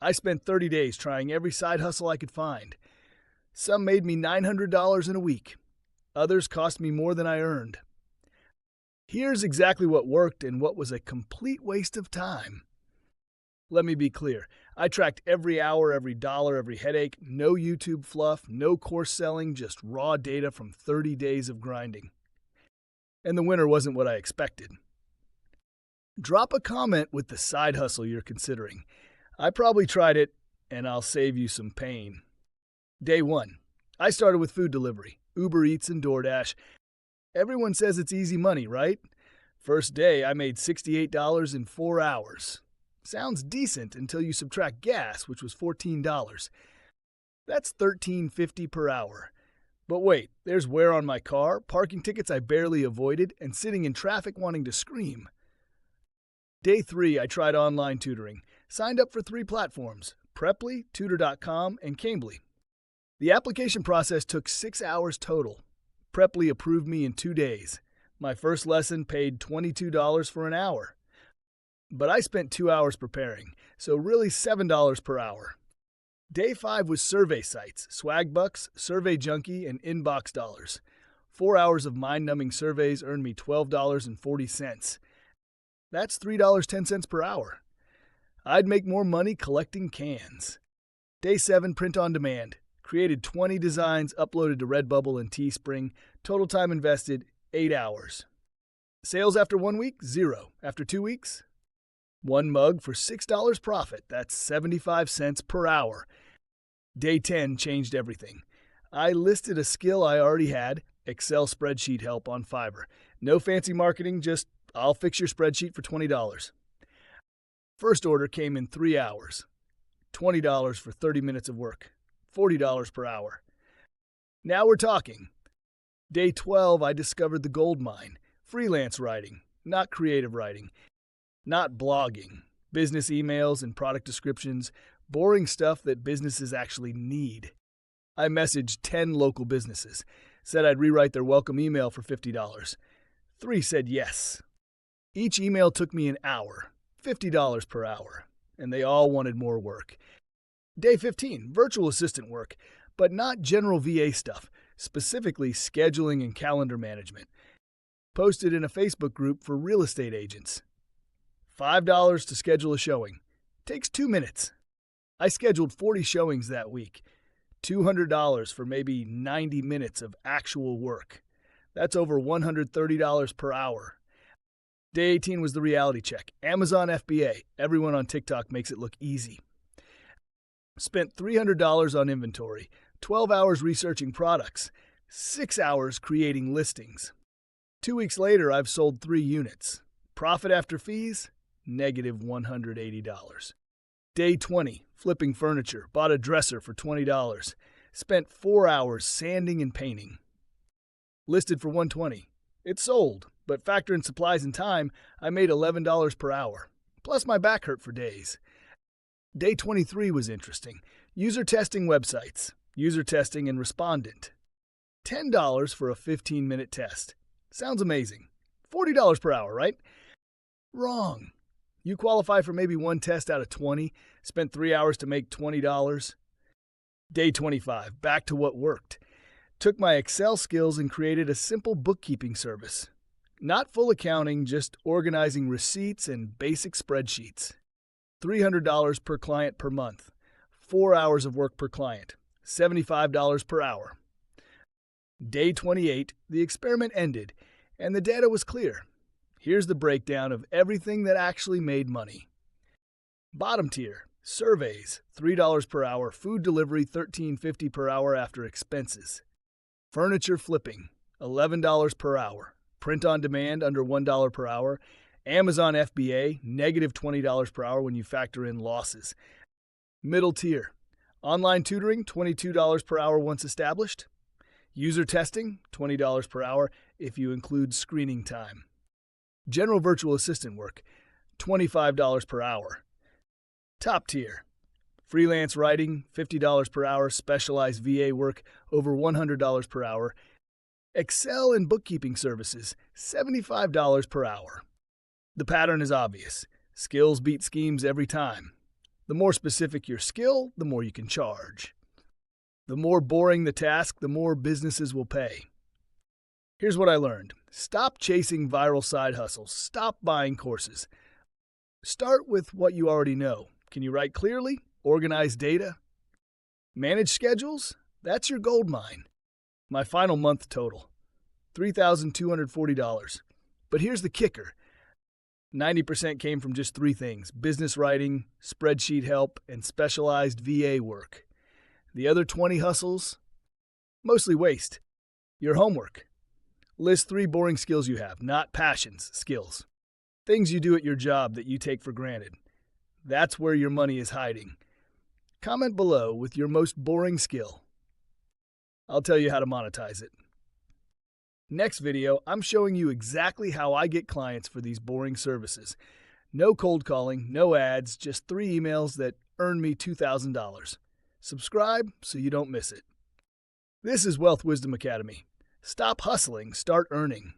I spent 30 days trying every side hustle I could find. Some made me $900 in a week. Others cost me more than I earned. Here's exactly what worked and what was a complete waste of time. Let me be clear. I tracked every hour, every dollar, every headache, no YouTube fluff, no course selling, just raw data from 30 days of grinding. And the winner wasn't what I expected. Drop a comment with the side hustle you're considering. I probably tried it, and I'll save you some pain. Day 1. I started with food delivery, Uber Eats and DoorDash. Everyone says it's easy money, right? First day, I made $68 in 4 hours. Sounds decent until you subtract gas, which was $14. That's $13.50 per hour. But wait, there's wear on my car, parking tickets I barely avoided, and sitting in traffic wanting to scream. Day 3, I tried online tutoring. Signed up for 3 platforms, Preply, Tutor.com, and Cambly. The application process took 6 hours total. Preply approved me in 2 days. My first lesson paid $22 for an hour. But I spent 2 hours preparing, so really $7 per hour. Day 5 was survey sites, Swagbucks, Survey Junkie, and Inbox Dollars. 4 hours of mind-numbing surveys earned me $12.40. That's $3.10 per hour. I'd make more money collecting cans. Day 7, print on demand. Created 20 designs, uploaded to Redbubble and Teespring. Total time invested, 8 hours. Sales after 1 week, 0. After 2 weeks, 1 mug for $6 profit. That's 75 cents per hour. Day 10 changed everything. I listed a skill I already had, Excel spreadsheet help on Fiverr. No fancy marketing, just I'll fix your spreadsheet for $20. First order came in 3 hours. $20 for 30 minutes of work. $40 per hour. Now we're talking. Day 12, I discovered the gold mine. Freelance writing, not creative writing. Not blogging. Business emails and product descriptions. Boring stuff that businesses actually need. I messaged 10 local businesses. Said I'd rewrite their welcome email for $50. 3 said yes. Each email took me an hour. $50 per hour. And they all wanted more work. Day 15, virtual assistant work, but not general VA stuff, specifically scheduling and calendar management. Posted in a Facebook group for real estate agents. $5 to schedule a showing. Takes 2 minutes. I scheduled 40 showings that week. $200 for maybe 90 minutes of actual work. That's over $130 per hour. Day 18 was the reality check. Amazon FBA. Everyone on TikTok makes it look easy. Spent $300 on inventory, 12 hours researching products, 6 hours creating listings. 2 weeks later, I've sold 3 units. Profit after fees, negative $180. Day 20, flipping furniture, bought a dresser for $20. Spent 4 hours sanding and painting. Listed for $120. It sold, but factor in supplies and time, I made $11 per hour. Plus my back hurt for days. Day 23 was interesting. User testing websites, user testing and respondent. $10 for a 15-minute test. Sounds amazing. $40 per hour, right? Wrong. You qualify for maybe 1 test out of 20, spent 3 hours to make $20. Day 25, back to what worked. Took my Excel skills and created a simple bookkeeping service. Not full accounting, just organizing receipts and basic spreadsheets. $300 per client per month. 4 hours of work per client. $75 per hour. Day 28, the experiment ended, and the data was clear. Here's the breakdown of everything that actually made money. Bottom tier, surveys, $3 per hour, food delivery, $13.50 per hour after expenses. Furniture flipping, $11 per hour. Print on demand, under $1 per hour. Amazon FBA, negative $20 per hour when you factor in losses. Middle tier, online tutoring, $22 per hour once established. User testing, $20 per hour if you include screening time. General virtual assistant work, $25 per hour. Top tier, freelance writing, $50 per hour, specialized VA work, over $100 per hour. Excel and bookkeeping services, $75 per hour. The pattern is obvious. Skills beat schemes every time. The more specific your skill, the more you can charge. The more boring the task, the more businesses will pay. Here's what I learned. Stop chasing viral side hustles. Stop buying courses. Start with what you already know. Can you write clearly? Organize data? Manage schedules? That's your gold mine. My final month total, $3,240. But here's the kicker. 90% came from just 3 things: business writing, spreadsheet help, and specialized VA work. The other 20 hustles? Mostly waste. Your homework. List 3 boring skills you have, not passions, skills. Things you do at your job that you take for granted. That's where your money is hiding. Comment below with your most boring skill. I'll tell you how to monetize it. Next video, I'm showing you exactly how I get clients for these boring services. No cold calling, no ads, just 3 emails that earn me $2,000. Subscribe so you don't miss it. This is Wealth Wisdom Academy. Stop hustling, start earning.